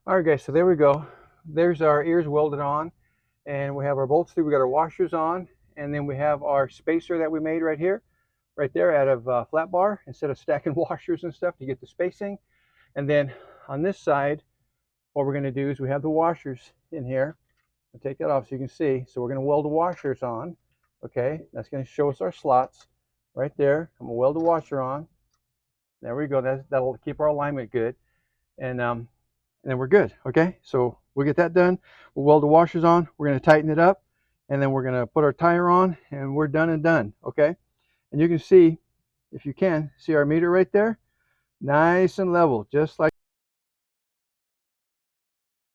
All right, guys, so there we go. There's our ears welded on, and we have our bolts through. We got our washers on, and then we have our spacer that we made right here, right there out of flat bar instead of stacking washers and stuff to get the spacing. And then on this side, what we're going to do is we have the washers in here. I'll take that off so you can see. So we're going to weld the washers on. Okay, that's going to show us our slots right there. I'm going to weld the washer on. There we go. That'll keep our alignment good. And then we're good. Okay, so we'll get that done. We'll weld the washers on. We're going to tighten it up, and then we're going to put our tire on, and we're done and done. Okay, and you can see, if you can, see our meter right there, nice and level, just like